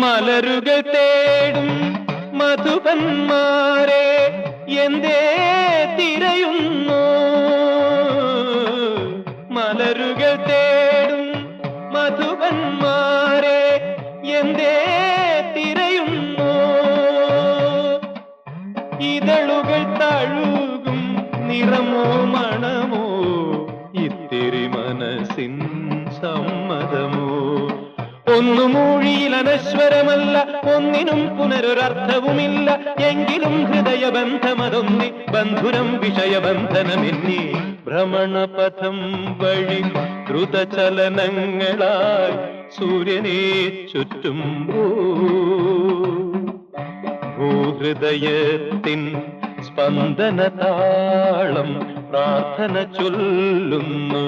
മലരുകൾ തേടും മധുപന്മാരെ എന്തേ തിരയുന്നു? മലരുകൾ തേടും മധുപന്മാരെ എന്തേ തിരയുന്നു? ഇതളുകൾ തഴുകും നിറമോ മണമോ ഇത്തിരി മനസ്സിൻ സമ്മതമോ? ഒന്നു മൂഴിയിൽ അനശ്വരമല്ല, ഒന്നിനും പുനരൊരർത്ഥവുമില്ല. എങ്കിലും ഹൃദയബന്ധമതൊന്നി ബന്ധുരം വിഷയബന്ധനമെന്നി ഭ്രമണപഥം വഴി ദ്രുതചലനങ്ങളായി സൂര്യനെ ചുറ്റുമ്പോ ഭൂഹൃദയത്തിൻ സ്പന്ദനതാളം പ്രാർത്ഥന ചൊല്ലുന്നു.